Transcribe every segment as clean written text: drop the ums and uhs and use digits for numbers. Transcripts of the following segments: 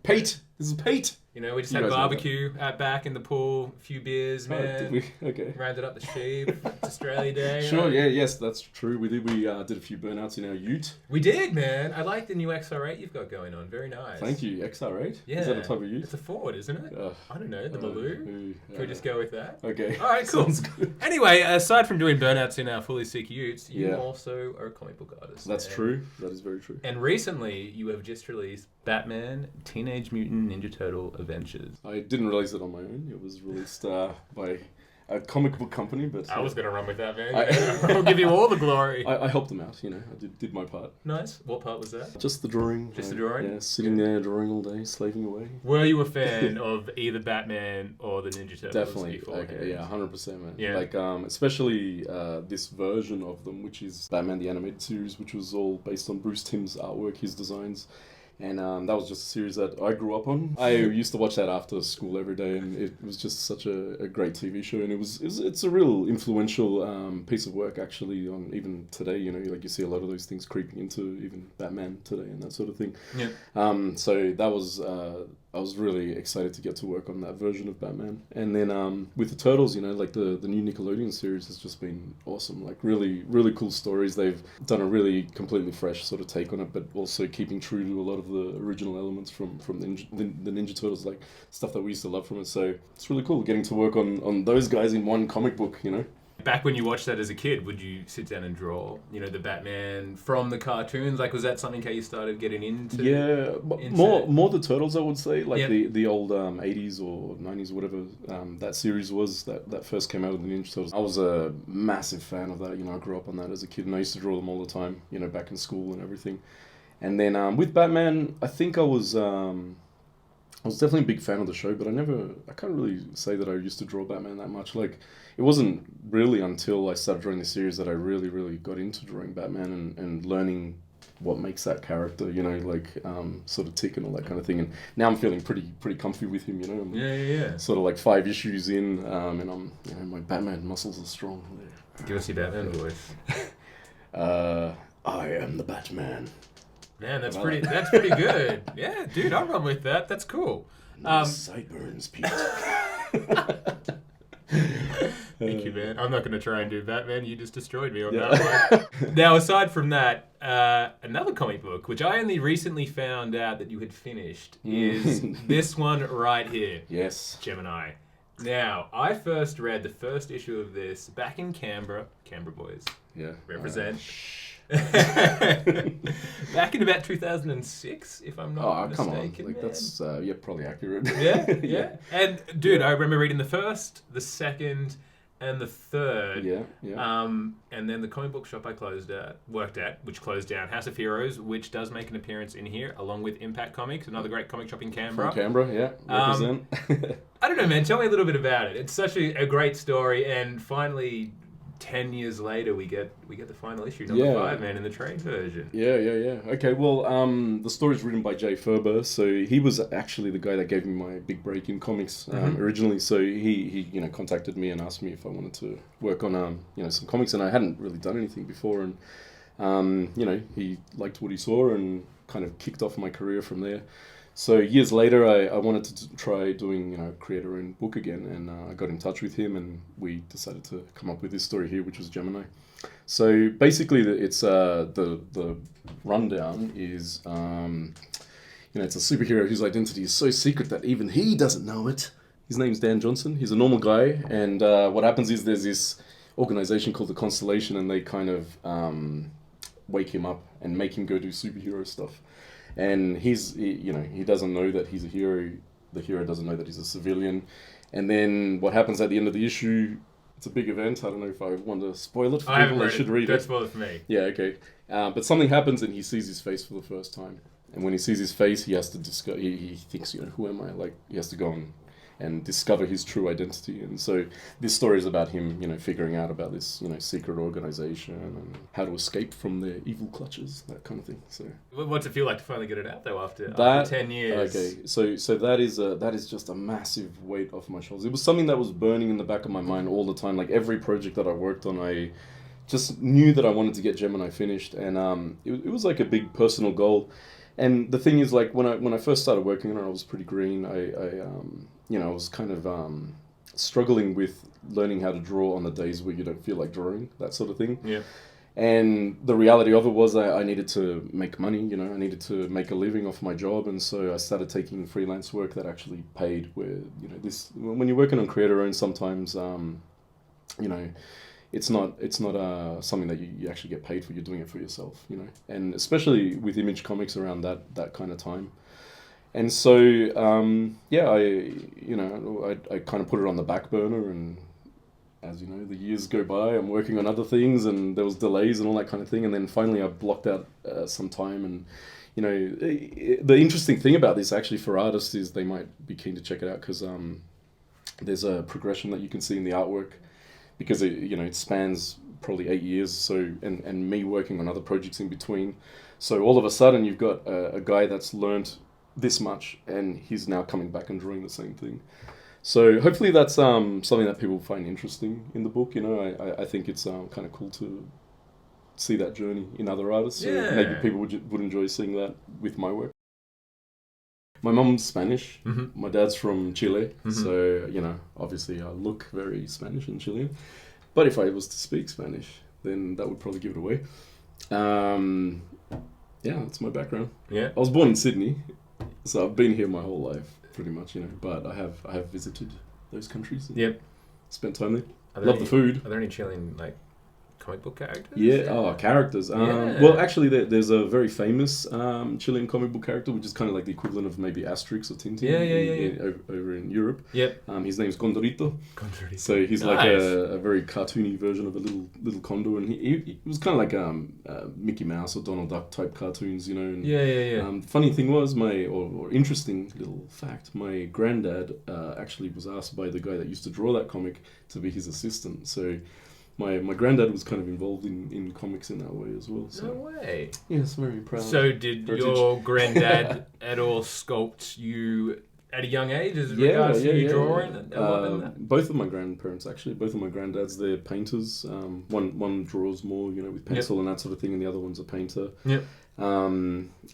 Pete. This is Pete. You know, we just You had guys know barbecue out back in the pool, a few beers, Oh, man. did we? Okay. Rounded up the sheep. It's Australia Day. Sure, right? yeah, yes, that's true. We did a few burnouts in our ute. We did, man. I like the new XR8 you've got going on. Very nice. Thank you, XR8. Yeah. Is that a type of ute? It's a Ford, isn't it? I don't know, the Maloo. Can we just go with that? Okay. All right, cool. Sounds good. Anyway, aside from doing burnouts in our fully sick utes, you Yeah. also are a comic book artist. That's true. That is very true. And recently, you have just released Batman Teenage Mutant Ninja Turtle Adventures. I didn't release it on my own. It was released by a comic book company, but I was going to run with that, man. I'll give you all the glory. I helped them out. You know, I did my part. Nice. What part was that? Just the drawing. Just the drawing? Yeah, sitting there drawing all day, slaving away. Were you a fan of either Batman or the Ninja Turtles? Definitely. beforehand? Okay, yeah, 100%, man. Yeah. Like, especially this version of them, which is Batman the Animated Series, which was all based on Bruce Timm's artwork, his designs. And that was just a series that I grew up on. I used to watch that after school every day, and it was just such a great TV show. And it's a real influential piece of work, actually, on even today. You know, like you see a lot of those things creeping into even Batman today and that sort of thing. Yeah. So that was I was really excited to get to work on that version of Batman. And then with the Turtles, you know, like the new Nickelodeon series has just been awesome. Like really, really cool stories. They've done a really completely fresh sort of take on it, but also keeping true to a lot of the original elements from the Ninja Turtles, like stuff that we used to love from it. So it's really cool getting to work on those guys in one comic book, you know. Back when you watched that as a kid, would you sit down and draw, you know, the Batman from the cartoons? Like, was that something that you started getting into? Yeah, more the Turtles, I would say. Like the old 80s or 90s, whatever that series was that first came out of the Ninja Turtles. I was a massive fan of that. You know, I grew up on that as a kid, and I used to draw them all the time, you know, back in school and everything. And then with Batman, I think I was definitely a big fan of the show, but I can't really say that I used to draw Batman that much. Like, it wasn't really until I started drawing the series that I really, really got into drawing Batman and learning what makes that character, you know, like sort of tick and all that kind of thing. And now I'm feeling pretty comfy with him, you know. I'm Yeah. Sort of like 5 issues in, and I'm, you know, my Batman muscles are strong. Give us your Batman voice. I am the Batman. Man, that's pretty good. Yeah, dude, I'll run with that. That's cool. No sideburns, Pete. Thank you, man. I'm not going to try and do Batman. You just destroyed me on that one. Now, aside from that, another comic book, which I only recently found out that you had finished, is this one right here. Yes. Gemini. Now, I first read the first issue of this back in Canberra. Canberra boys. Yeah. Represent. Back in about 2006, if I'm not mistaken. Come on. Like, that's probably accurate. Yeah. And dude, I remember reading the first, the second, and the third. Yeah. And then the comic book shop I worked at, which closed down, House of Heroes, which does make an appearance in here, along with Impact Comics, another great comic shop in Canberra. From Canberra, yeah. Represent. I don't know, man. Tell me a little bit about it. It's such a great story, and finally, 10 years later, we get the final issue, number 5, man, in the trade version. Yeah. Okay, well, the story's written by Jay Ferber, so he was actually the guy that gave me my big break in comics originally. So he you know, contacted me and asked me if I wanted to work on you know, some comics, and I hadn't really done anything before, and you know, he liked what he saw and kind of kicked off my career from there. So years later, I wanted to try doing, you know, create our own book again, and I got in touch with him, and we decided to come up with this story here, which was Gemini. So basically, it's the rundown is, you know, it's a superhero whose identity is so secret that even he doesn't know it. His name's Dan Johnson. He's a normal guy, and what happens is there's this organization called the Constellation, and they kind of wake him up and make him go do superhero stuff. And he doesn't know that he's a hero. The hero doesn't know that he's a civilian. And then what happens at the end of the issue, it's a big event. I don't know if I want to spoil it for people. They should read it. Don't spoil it for me. Yeah, okay. But something happens and he sees his face for the first time. And when he sees his face, he has to discover, he thinks, you know, who am I? Like, he has to go and discover his true identity. And so this story is about him, you know, figuring out about this, you know, secret organization and how to escape from their evil clutches, that kind of thing. So what's it feel like to finally get it out though after 10 years? Okay, so that is just a massive weight off my shoulders. It was something that was burning in the back of my mind all the time. Like every project that I worked on, I just knew that I wanted to get Gemini finished, and it was like a big personal goal. And the thing is, like, when I first started working on it, I was pretty green. I was kind of struggling with learning how to draw on the days where you don't feel like drawing, that sort of thing. Yeah. And the reality of it was I needed to make money, I needed to make a living off my job. And so I started taking freelance work that actually paid where, when you're working on creator-owned, sometimes, it's not something that you actually get paid for. You're doing it for yourself, and especially with Image Comics around that kind of time. And so, I kind of put it on the back burner, and as you know, the years go by, I'm working on other things, and there was delays and all that kind of thing. And then finally I blocked out some time. And, the interesting thing about this actually for artists is they might be keen to check it out because there's a progression that you can see in the artwork because it spans probably 8 years. So, and me working on other projects in between. So all of a sudden you've got a guy that's learned this much and he's now coming back and drawing the same thing. So hopefully that's something that people find interesting in the book. I think it's kind of cool to see that journey in other artists. Yeah. So maybe people would enjoy seeing that with my work. My mum's Spanish. Mm-hmm. My dad's from Chile. Mm-hmm. So, obviously I look very Spanish and Chilean. But if I was to speak Spanish, then that would probably give it away. That's my background. Yeah. I was born in Sydney, so I've been here my whole life. Pretty much, but I have visited those countries. Yep. Spent time there. Love the food. Are there any Chilean comic book characters? Yeah. Characters. Well, actually, there's a very famous Chilean comic book character, which is kind of like the equivalent of maybe Asterix or Tintin. Over in Europe. Yep. His name's Condorito. Condorito. So he's like a very cartoony version of a little condor, and he was kind of like Mickey Mouse or Donald Duck type cartoons, And, funny thing was or interesting little fact, my granddad actually was asked by the guy that used to draw that comic to be his assistant. So my granddad was kind of involved in comics in that way as well. So. No way. Yes, very proud. So did your granddad at all sculpt you at a young age as regards to you drawing? Both of my grandparents, actually. Both of my granddads, they're painters. One draws more, with pencil and that sort of thing, and the other one's a painter. Yep.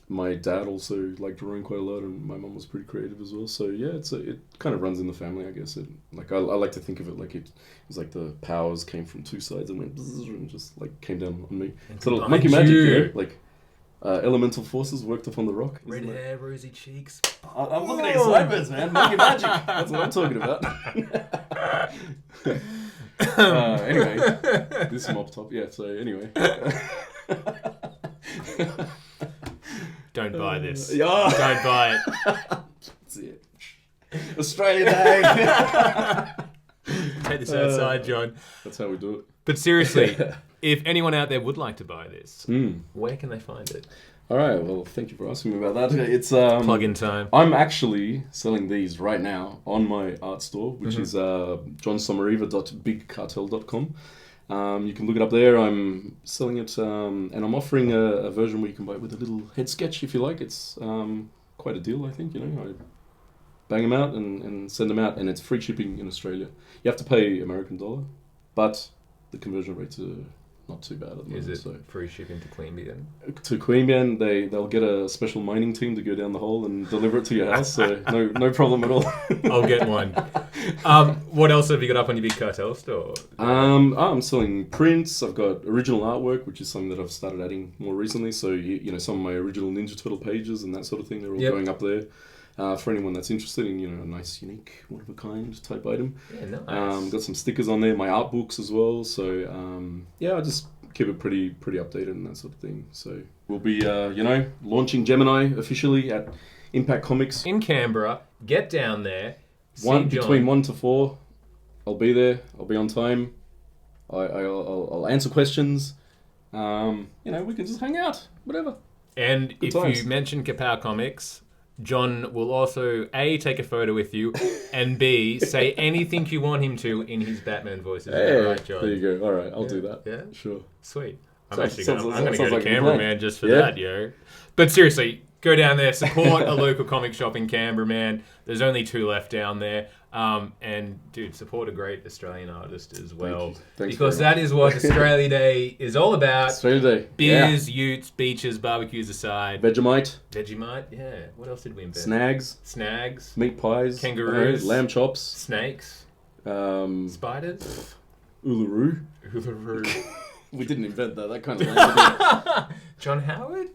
My dad also liked drawing quite a lot, and my mum was pretty creative as well. So yeah, it kind of runs in the family, I guess. I like to think of it like it was like the powers came from two sides and went and just like came down on me. Sort of monkey magic, like elemental forces worked upon the rock. Red hair, rosy cheeks. I'm looking at your sideburns, man. Monkey magic. That's what I'm talking about. Anyway, this mop top. Yeah. So anyway. Don't buy this. Yeah. Don't buy it. That's it. Australia Day. Take this outside, John. That's how we do it. But seriously, if anyone out there would like to buy this, where can they find it? All right. Well, thank you for asking me about that. It's plug-in time. I'm actually selling these right now on my art store, which is jonsommariva.bigcartel.com. You can look it up there. I'm selling it, and I'm offering a version where you can buy it with a little head sketch if you like. It's quite a deal, I think. I bang them out and send them out, and it's free shipping in Australia. You have to pay American dollar, but the conversion rates are not too bad at the moment. Is it free shipping to Queanbeyan? To Queanbeyan, they'll get a special mining team to go down the hole and deliver it to your house, so no problem at all. I'll get one. What else have you got up on your Big Cartel store? I'm selling prints. I've got original artwork, which is something that I've started adding more recently. So some of my original Ninja Turtle pages and that sort of thing, they're all going up there. For anyone that's interested in a nice, unique, one of a kind type item. Yeah, nice. Got some stickers on there, my art books as well. So I just keep it pretty updated and that sort of thing. So we'll be launching Gemini officially at Impact Comics in Canberra. Get down there. Between 1 to 4, I'll be there. I'll be on time. I'll answer questions. We can just hang out, whatever. And Good if times. you mention Kapow Comics, John will also A, take a photo with you, and B, say anything you want him to in his Batman voice. Is that right, John? There you go. All right, I'll do that. Yeah? Sure. Sweet. I'm Sounds going to go to like a Canberra, plan. man, just for that, yo. But seriously, go down there, support a local comic shop in Canberra, man. There's only 2 left down there. And dude, support a great Australian artist as well. Thanks because very much. that is what Australia Day is all about. Australia Day. Beers, utes, beaches, barbecues aside. Vegemite. Vegemite, yeah. What else did we invent? Snags. Snags. Meat pies. Kangaroos. Lamb chops. Snakes. Spiders. Uluru. Uluru. We didn't invent that. That kind of landed. John Howard?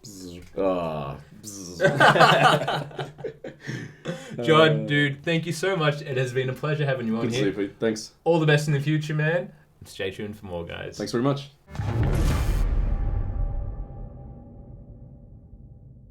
John, dude, thank you so much. It has been a pleasure having you on Good to here. see you. Thanks. All the best in the future, man. Stay tuned for more, guys. Thanks very much.